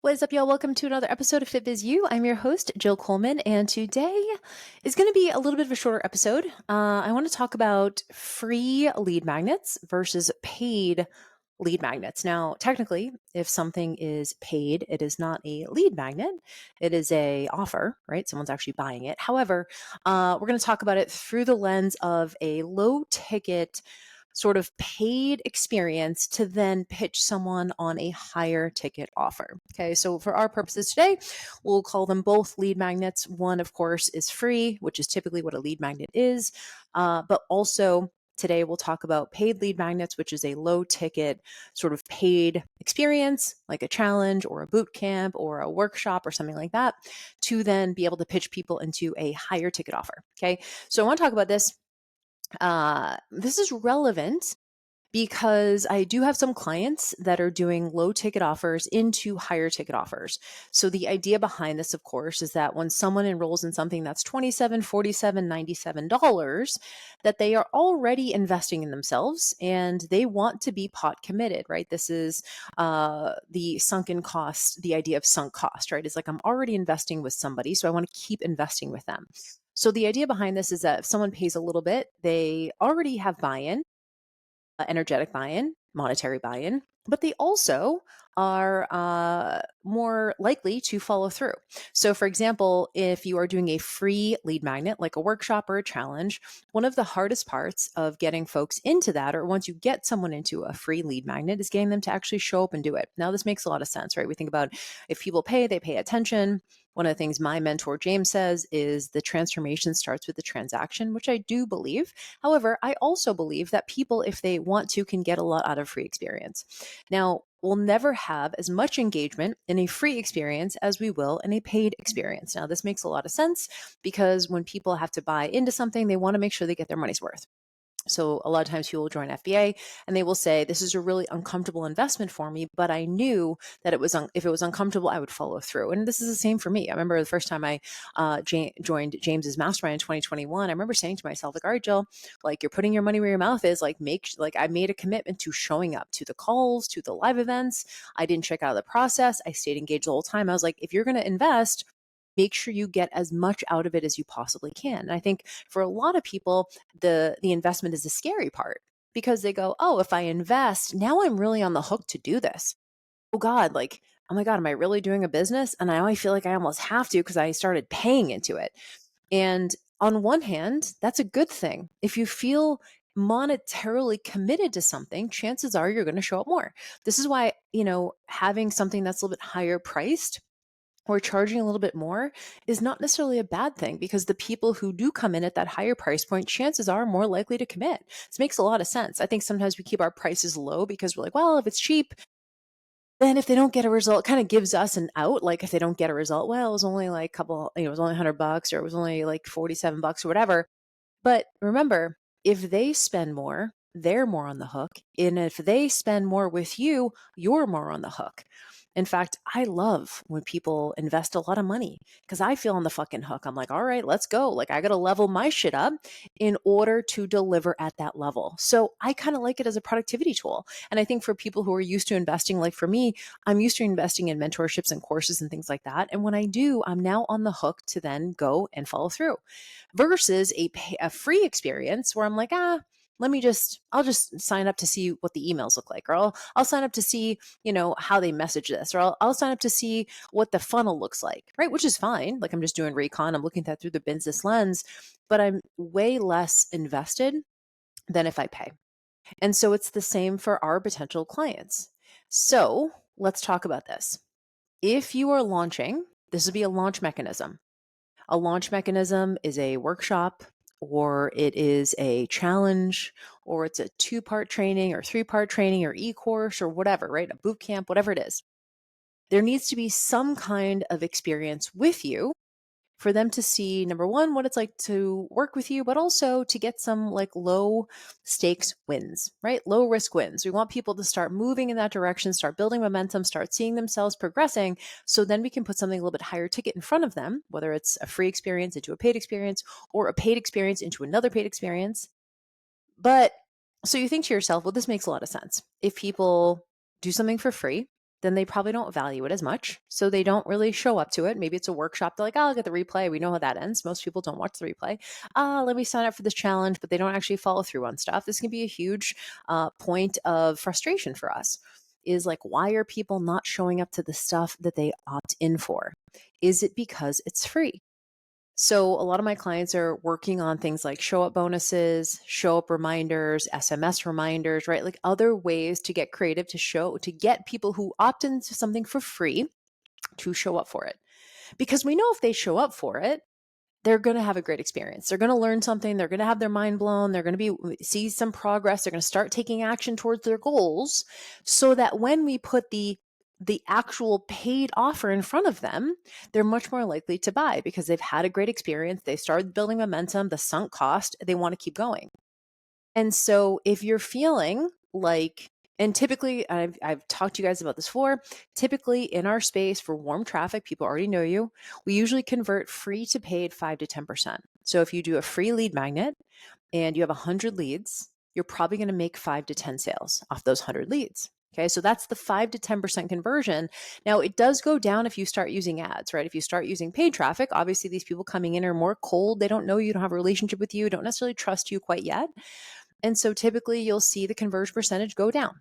What is up, y'all? Welcome to another episode of FitBizU. I'm your host, Jill Coleman, and today is going to be a little bit of a shorter episode. I want to talk about free lead magnets versus paid lead magnets. Now, technically, if something is paid, it is not a lead magnet. It is a offer, right? Someone's actually buying it. However, we're going to talk about it through the lens of a low ticket sort of paid experience to then pitch someone on a higher ticket offer. Okay, so for our purposes today, we'll call them both lead magnets. One, of course, is free, which is typically what a lead magnet is, but also today we'll talk about paid lead magnets, which is a low ticket sort of paid experience, like a challenge or a boot camp or a workshop or something like that, to then be able to pitch people into a higher ticket offer. Okay, so I want to talk about this. This is relevant because I do have some clients that are doing low ticket offers into higher ticket offers. So the idea behind this, of course, is that when someone enrolls in something that's $27, $47, $97, that they are already investing in themselves and they want to be pot committed, right? This is the sunken cost, the idea of sunk cost, right? It's like I'm already investing with somebody, so I want to keep investing with them. So the idea behind this is that if someone pays a little bit, they already have buy-in, energetic buy-in, monetary buy-in, but they also are more likely to follow through. So, for example, if you are doing a free lead magnet, like a workshop or a challenge, one of the hardest parts of getting folks into that, or once you get someone into a free lead magnet, is getting them to actually show up and do it. Now, this makes a lot of sense, right? We think about if people pay, they pay attention. One of the things my mentor James says is the transformation starts with the transaction, which I do believe. However, I also believe that people, if they want to, can get a lot out of free experience. Now, we'll never have as much engagement in a free experience as we will in a paid experience. Now, this makes a lot of sense because when people have to buy into something, they want to make sure they get their money's worth. So a lot of times people will join FBA and they will say, this is a really uncomfortable investment for me, but I knew that if it was uncomfortable, I would follow through. And this is the same for me. I remember the first time I joined James's mastermind in 2021, I remember saying to myself, like, all right, Jill, like you're putting your money where your mouth is, like I made a commitment to showing up to the calls, to the live events. I didn't check out of the process. I stayed engaged the whole time. I was like, if you're going to invest, make sure you get as much out of it as you possibly can. And I think for a lot of people, the investment is the scary part because they go, oh, if I invest, now I'm really on the hook to do this. Oh God, like, oh my God, am I really doing a business? And I feel like I almost have to because I started paying into it. And on one hand, that's a good thing. If you feel monetarily committed to something, chances are you're going to show up more. This is why, having something that's a little bit higher priced or charging a little bit more is not necessarily a bad thing because the people who do come in at that higher price point, chances are more likely to commit. This makes a lot of sense. I think sometimes we keep our prices low because we're like, well, if it's cheap, then if they don't get a result, it kind of gives us an out. Like if they don't get a result, well, it was only like it was only $100 or it was only like $47 or whatever. But remember, if they spend more, they're more on the hook. And if they spend more with you, you're more on the hook. In fact, I love when people invest a lot of money because I feel on the fucking hook. I'm like, all right, let's go. Like, I got to level my shit up in order to deliver at that level. So I kind of like it as a productivity tool. And I think for people who are used to investing, like for me, I'm used to investing in mentorships and courses and things like that. And when I do, I'm now on the hook to then go and follow through versus a free experience where I'm like, I'll just sign up to see what the emails look like, or I'll sign up to see, how they message this, or I'll sign up to see what the funnel looks like, right? Which is fine. Like I'm just doing recon. I'm looking at that through the business lens, but I'm way less invested than if I pay. And so it's the same for our potential clients. So let's talk about this. If you are launching, this would be a launch mechanism. A launch mechanism is a workshop, or it is a challenge, or it's a 2-part training or 3-part training or e-course or whatever, right? A boot camp, whatever it is. There needs to be some kind of experience with you for them to see, number one, what it's like to work with you, but also to get some like low stakes wins, right? Low risk wins. We want people to start moving in that direction, start building momentum, start seeing themselves progressing. So then we can put something a little bit higher ticket in front of them, whether it's a free experience into a paid experience or a paid experience into another paid experience. But so you think to yourself, well, this makes a lot of sense. If people do something for free, then they probably don't value it as much. So they don't really show up to it. Maybe it's a workshop. They're like, oh, I'll get the replay. We know how that ends. Most people don't watch the replay. Let me sign up for this challenge, but they don't actually follow through on stuff. This can be a huge point of frustration for us. Is like, why are people not showing up to the stuff that they opt in for? Is it because it's free? So a lot of my clients are working on things like show up bonuses, show up reminders, SMS reminders, right? Like other ways to get creative to get people who opt into something for free to show up for it. Because we know if they show up for it, they're going to have a great experience. They're going to learn something. They're going to have their mind blown. They're going to see some progress. They're going to start taking action towards their goals so that when we put the actual paid offer in front of them, they're much more likely to buy because they've had a great experience. They started building momentum, the sunk cost, they want to keep going. And so if you're feeling like, and typically I've talked to you guys about this before, typically in our space for warm traffic, people already know you. We usually convert free to paid 5 to 10%. So if you do a free lead magnet and you have 100 leads, you're probably going to make 5 to 10 sales off those 100 leads. Okay, so that's the 5 to 10% conversion. Now, it does go down if you start using ads, right? If you start using paid traffic, obviously these people coming in are more cold. They don't know you, don't have a relationship with you, don't necessarily trust you quite yet. And so typically you'll see the conversion percentage go down.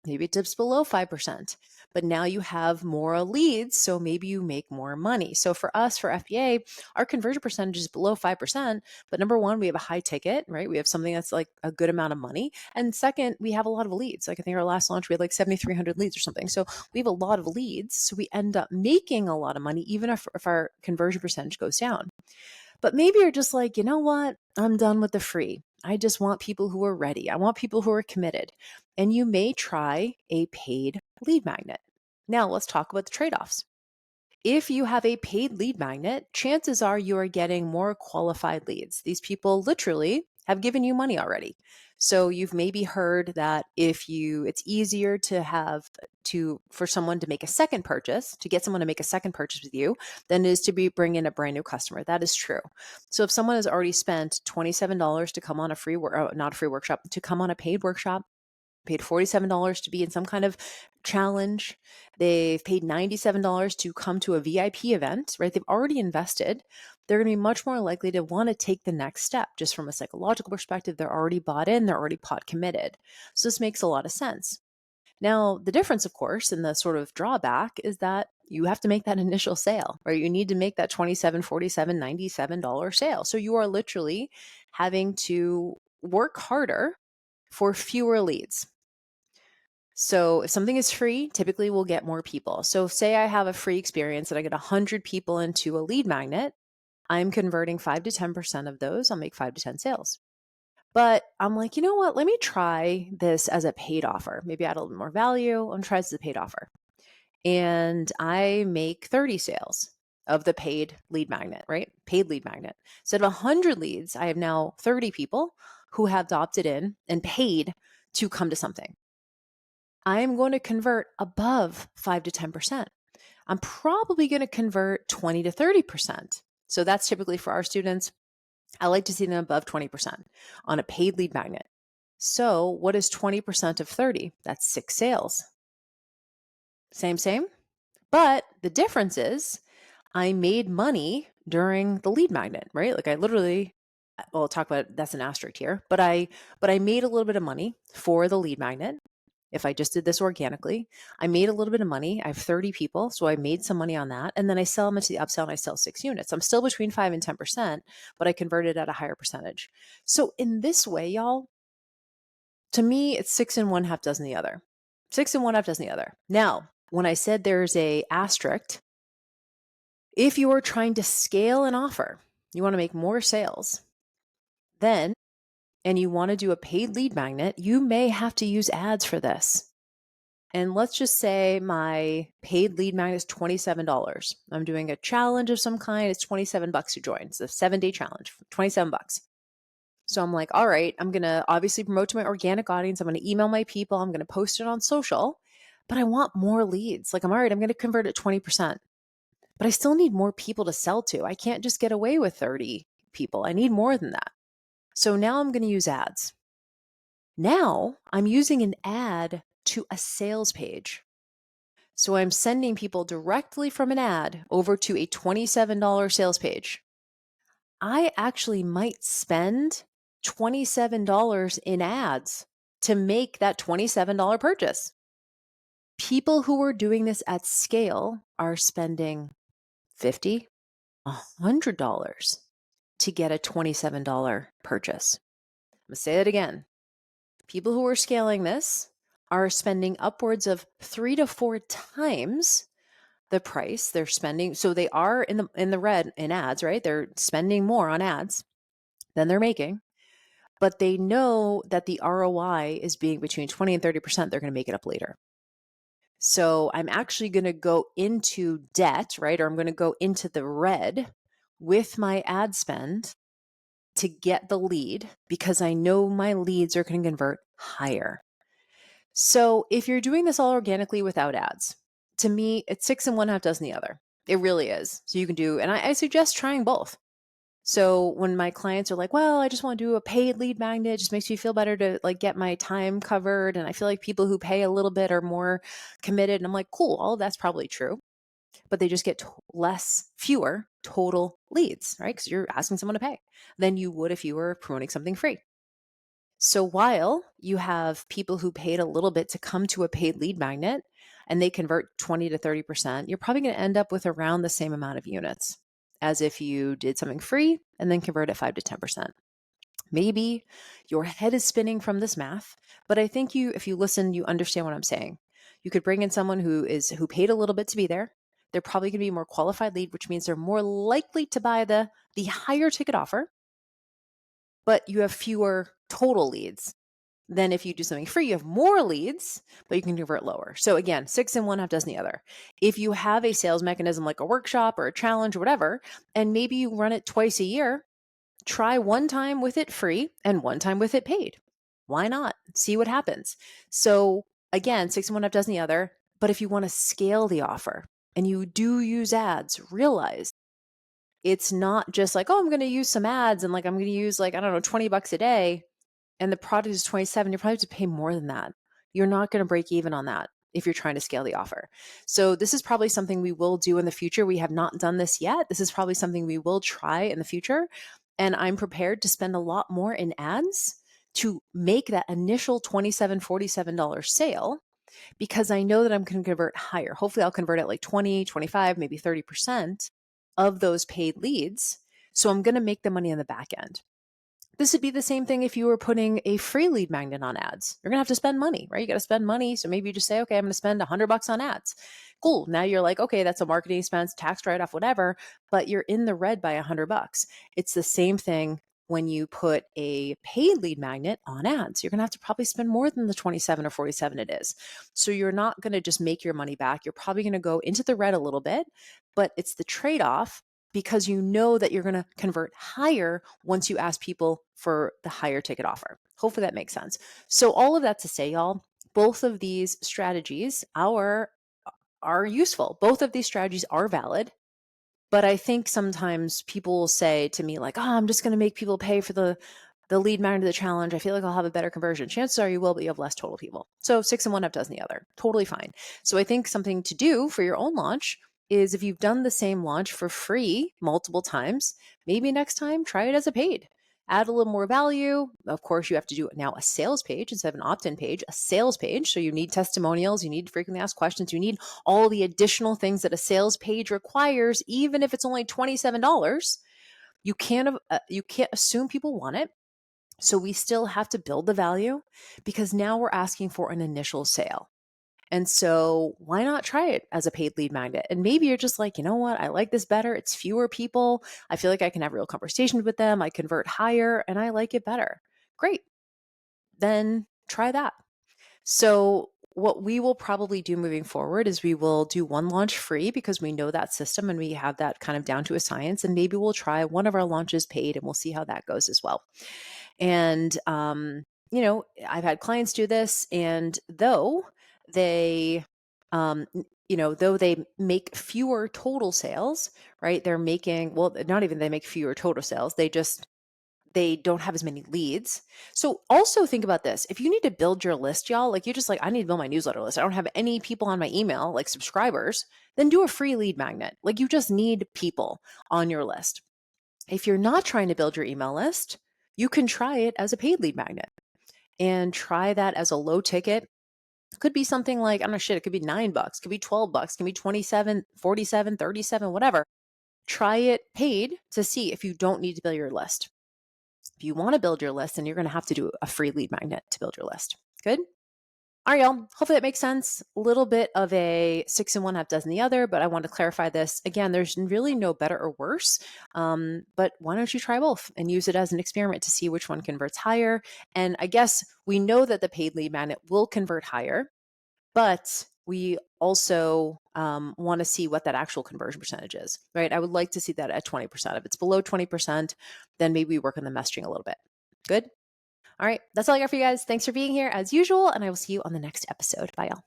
Maybe it dips below 5%, but now you have more leads. So maybe you make more money. So for us, for FBA, our conversion percentage is below 5%. But number one, we have a high ticket, right? We have something that's like a good amount of money. And second, we have a lot of leads. Like I think our last launch, we had like 7,300 leads or something. So we have a lot of leads. So we end up making a lot of money, even if our conversion percentage goes down. But maybe you're just like, you know what? I'm done with the free. I just want people who are ready. I want people who are committed. And you may try a paid lead magnet. Now, let's talk about the trade offs. If you have a paid lead magnet, chances are you are getting more qualified leads. These people literally have given you money already. So you've maybe heard that it's easier for someone to make a second purchase, to get someone to make a second purchase with you than it is to bring in a brand new customer. That is true. So if someone has already spent $27 to come on not a free workshop, to come on a paid workshop, paid $47 to be in some kind of challenge. They've paid $97 to come to a VIP event, right? They've already invested. They're going to be much more likely to want to take the next step. Just from a psychological perspective, they're already bought in, they're already pot committed. So this makes a lot of sense. Now, the difference, of course, and the sort of drawback is that you have to make that initial sale, right? You need to make that $27, $47, $97 sale. So you are literally having to work harder for fewer leads. So if something is free, typically we'll get more people. So say I have a free experience and I get 100 people into a lead magnet, I'm converting 5 to 10% of those. I'll make 5 to 10 sales. But I'm like, you know what? Let me try this as a paid offer. Maybe add a little more value. I'm going to try this as a paid offer. And I make 30 sales of the paid lead magnet, right? Paid lead magnet. Instead of 100 leads, I have now 30 people who have opted in and paid to come to something. I'm going to convert above 5 to 10%. I'm probably going to convert 20 to 30%. So that's typically for our students. I like to see them above 20% on a paid lead magnet. So what is 20% of 30? That's 6 sales. Same. But the difference is I made money during the lead magnet, right? Like I literally, we'll talk about, that's an asterisk here, but I made a little bit of money for the lead magnet. If I just did this organically, I made a little bit of money. I have 30 people, so I made some money on that. And then I sell them into the upsell and I sell 6 units. I'm still between 5 and 10%, but I converted at a higher percentage. So in this way, y'all, to me, it's 6 and 1/2 dozen the other. 6 and 1/2 dozen the other. Now, when I said there's a asterisk, if you are trying to scale an offer, you want to make more sales, then, and you want to do a paid lead magnet, you may have to use ads for this. And let's just say my paid lead magnet is $27. I'm doing a challenge of some kind. It's $27 to join. It's a 7-day challenge, $27. So I'm like, all right, I'm going to obviously promote to my organic audience. I'm going to email my people. I'm going to post it on social, but I want more leads. Like, I'm all right, I'm going to convert at 20%, but I still need more people to sell to. I can't just get away with 30 people. I need more than that. So now I'm going to use ads. Now I'm using an ad to a sales page. So I'm sending people directly from an ad over to a $27 sales page. I actually might spend $27 in ads to make that $27 purchase. People who are doing this at scale are spending $50, $100 to get a $27 purchase. I'm going to say it again. People who are scaling this are spending upwards of 3 to 4 times the price they're spending. So they are in the red in ads, right? They're spending more on ads than they're making, but they know that the ROI is being between 20 and 30%. They're going to make it up later. So I'm actually going to go into debt, right? Or I'm going to go into the red with my ad spend to get the lead because I know my leads are going to convert higher. So if you're doing this all organically without ads, to me, it's six and one half dozen the other. It really is. So you can do, and I suggest trying both. So when my clients are like, well, I just want to do a paid lead magnet, it just makes me feel better to like get my time covered. And I feel like people who pay a little bit are more committed. And I'm like, cool, all of that's probably true, but they just get fewer total leads, right? Because you're asking someone to pay than you would if you were promoting something free. So while you have people who paid a little bit to come to a paid lead magnet and they convert 20 to 30%, you're probably going to end up with around the same amount of units as if you did something free and then convert at 5 to 10%. Maybe your head is spinning from this math, but I think if you listen, you understand what I'm saying. You could bring in someone who paid a little bit to be there. They're probably going to be a more qualified lead, which means they're more likely to buy the higher ticket offer, but you have fewer total leads than if you do something free. You have more leads, but you can convert lower. So again, six and one half dozen the other. If you have a sales mechanism like a workshop or a challenge or whatever, and maybe you run it twice a year, try one time with it free and one time with it paid. Why not? See what happens. So again, six and one half dozen the other. But if you want to scale the offer and you do use ads, realize it's not just like, oh, I'm going to use some ads and like I'm going to use like, I don't know, $20 a day and the product is 27, you're probably to pay more than that. You're not going to break even on that if you're trying to scale the offer. So this is probably something we will do in the future. We have not done this yet. This is probably something we will try in the future. And I'm prepared to spend a lot more in ads to make that initial $27, $47 sale because I know that I'm going to convert higher. Hopefully I'll convert at like 20, 25, maybe 30% of those paid leads. So I'm going to make the money on the back end. This would be the same thing if you were putting a free lead magnet on ads. You're going to have to spend money, right? You got to spend money. So maybe you just say, okay, I'm going to spend $100 on ads. Cool. Now you're like, okay, that's a marketing expense, tax write-off, whatever, but you're in the red by $100. It's the same thing when you put a paid lead magnet on ads. You're going to have to probably spend more than the 27 or 47 it is. So you're not going to just make your money back. You're probably going to go into the red a little bit, but it's the trade-off because you know that you're going to convert higher once you ask people for the higher ticket offer. Hopefully that makes sense. So all of that to say, y'all, both of these strategies are useful. Both of these strategies are valid. But I think sometimes people will say to me like, oh, I'm just going to make people pay for the lead magnet of the challenge. I feel like I'll have a better conversion. Chances are you will, but you have less total people. So six and one half dozen the other. Totally fine. So I think something to do for your own launch is if you've done the same launch for free multiple times, maybe next time try it as a paid. Add a little more value. Of course, you have to do now a sales page instead of an opt-in page, a sales page. So you need testimonials, you need frequently asked questions, you need all the additional things that a sales page requires, even if it's only $27. You can't assume people want it. So we still have to build the value because now we're asking for an initial sale. And so why not try it as a paid lead magnet? And maybe you're just like, you know what? I like this better. It's fewer people. I feel like I can have real conversations with them. I convert higher and I like it better. Great. Then try that. So what we will probably do moving forward is we will do one launch free because we know that system and we have that kind of down to a science. And maybe we'll try one of our launches paid and we'll see how that goes as well. And, I've had clients do this and though they, though they make fewer total sales, right? They're making, well, not even they make fewer total sales. they don't have as many leads. So also think about this. If you need to build your list, y'all, like you're just like, I need to build my newsletter list. I don't have any people on my email, like subscribers, then do a free lead magnet. Like you just need people on your list. If you're not trying to build your email list, you can try it as a paid lead magnet and try that as a low ticket. Could be something like, I don't know, shit, it could be $9, could be $12, could be 27, 47, 37, whatever. Try it paid to see if you don't need to build your list. If you want to build your list, then you're going to have to do a free lead magnet to build your list. Good? All right, y'all. Hopefully that makes sense. A little bit of a 6 in one, half dozen the other, but I want to clarify this. Again, there's really no better or worse, but why don't you try both and use it as an experiment to see which one converts higher? And I guess we know that the paid lead magnet will convert higher, but we also want to see what that actual conversion percentage is, right? I would like to see that at 20%. If it's below 20%, then maybe we work on the messaging a little bit. Good? All right, that's all I got for you guys. Thanks for being here as usual, and I will see you on the next episode. Bye, y'all.